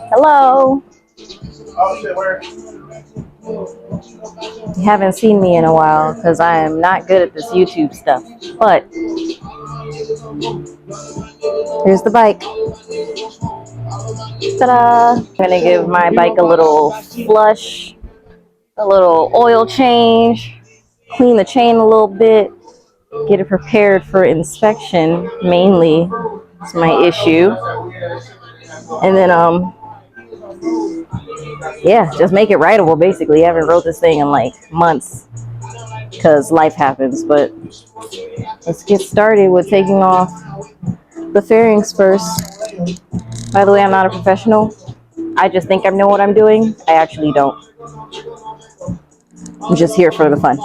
Hello. You haven't seen me in a while because I am not good at this YouTube stuff. But here's the bike. Ta-da! I'm gonna give my bike a little flush, a little oil change, clean the chain a little bit, get it prepared for inspection. Mainly, it's my issue. And then yeah, just make it rideable. Basically, I haven't rode this thing in like months because life happens. But let's get started with taking off the fairings first. By the way, I'm not a professional. I just think I know what I'm doing. I actually don't. I'm just here for the fun.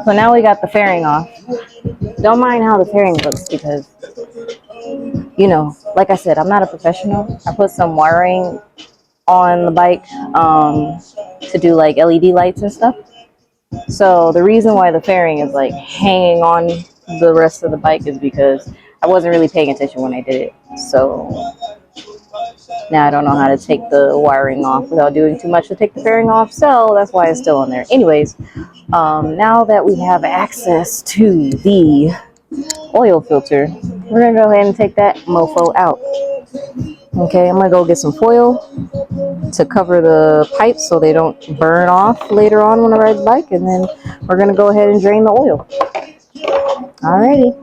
So now we got the fairing off. Don't mind how the fairing looks because, you know, like I said, I'm not a professional. I put some wiring on the bike to do like LED lights and stuff. So the reason why the fairing is like hanging on the rest of the bike is because I wasn't really paying attention when I did it. So now I don't know how to take the wiring off without doing too much to take the fairing off. So that's why it's still on there. Anyways, now that we have access to the oil filter, we're gonna go ahead and take that mofo out. Okay, I'm gonna go get some foil to cover the pipes so they don't burn off later on when I ride the bike, and then we're gonna go ahead and drain the oil. Alrighty.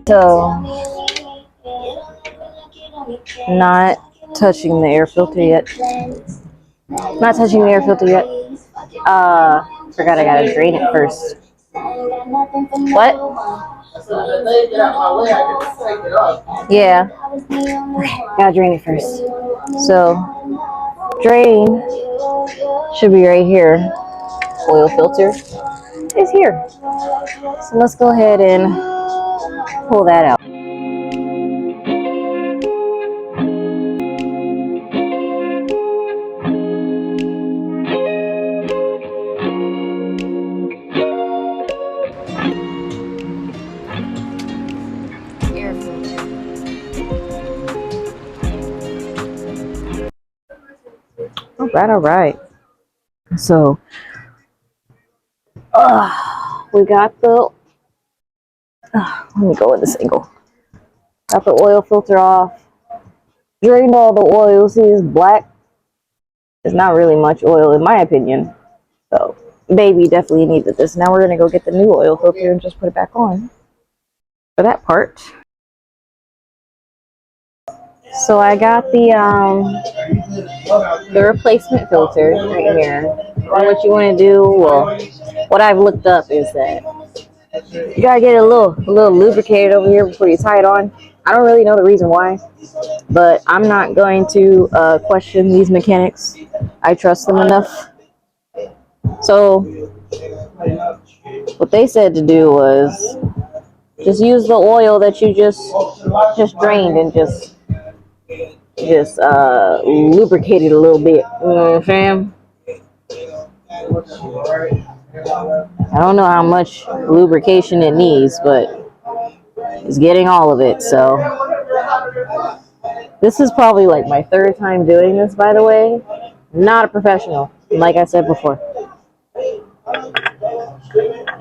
So, not touching the air filter yet. Not touching the air filter yet. Forgot I gotta drain it first. What? Yeah. Okay, gotta drain it first. So, drain should be right here. Oil filter is here. So let's go ahead and pull that out. Air filter. All right. So, we got the. Let me go with this angle. Got the oil filter off. Drained all the oil. See, it's black. There's not really much oil in my opinion. So, baby definitely needed this. Now we're gonna go get the new oil filter and just put it back on for that part. So I got the replacement filter right here. And what you want to do, well, what I've looked up is that you gotta get it a little lubricated over here before you tie it on. I don't really know the reason why, but I'm not going to question these mechanics. I trust them enough. So what they said to do was just use the oil that you just drained and just lubricate it a little bit. You know what I'm saying? I don't know how much lubrication it needs, but it's getting all of it. So this is probably like my third time doing this, by the way. Not a professional, like I said before.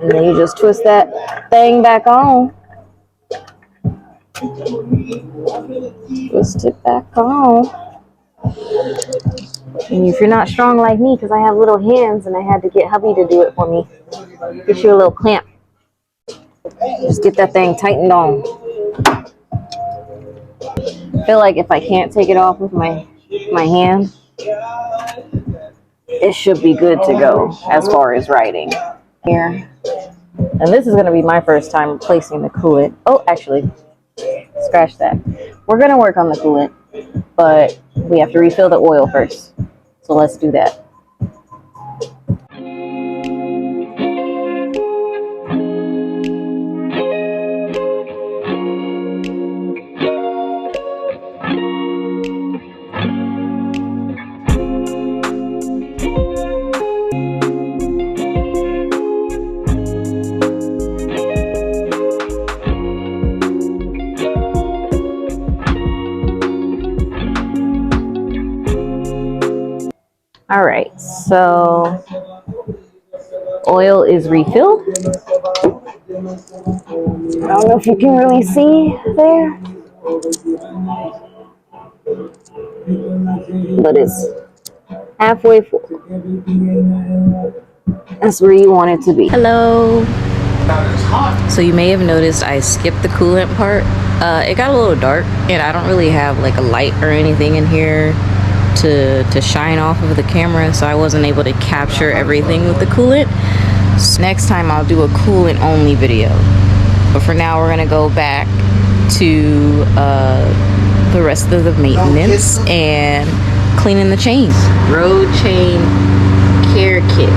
And then you just twist that thing back on. Twist it back on. And if you're not strong like me, because I have little hands and I had to get hubby to do it for me, get you a little clamp. Just get that thing tightened on. I feel like if I can't take it off with my hand, it should be good to go as far as writing. Here. And this is going to be my first time replacing the coolant. Oh, actually, scratch that. We're going to work on the coolant, but we have to refill the oil first. So let's do that. All right, so oil is refilled. I don't know if you can really see there, but it's halfway full. That's where you want it to be. Hello. So you may have noticed I skipped the coolant part. It got a little dark and I don't really have like a light or anything in here to shine off of the camera, so I wasn't able to capture everything with the coolant. So next time I'll do a coolant only video, but for now we're gonna go back to the rest of the maintenance and cleaning the chains. Road chain care kit.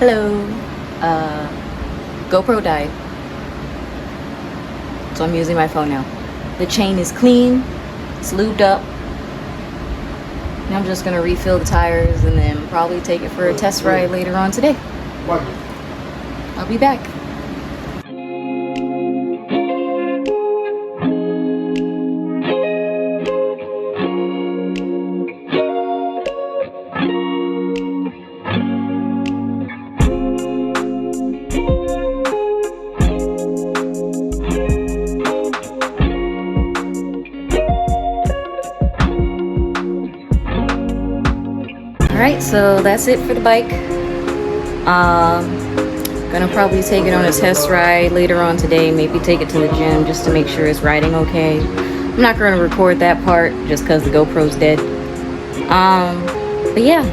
Hello. GoPro died, so I'm using my phone now. The chain is clean, it's lubed up. And I'm just gonna refill the tires and then probably take it for a test ride later on today. I'll be back. Alright, so that's it for the bike. Gonna probably take it on a test ride later on today, maybe take it to the gym just to make sure it's riding okay. I'm not going to record that part just because the GoPro's dead. But yeah,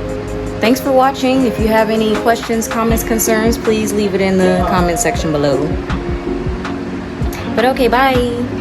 thanks for watching. If you have any questions, comments, concerns, please leave it in the comment section below. But okay, bye.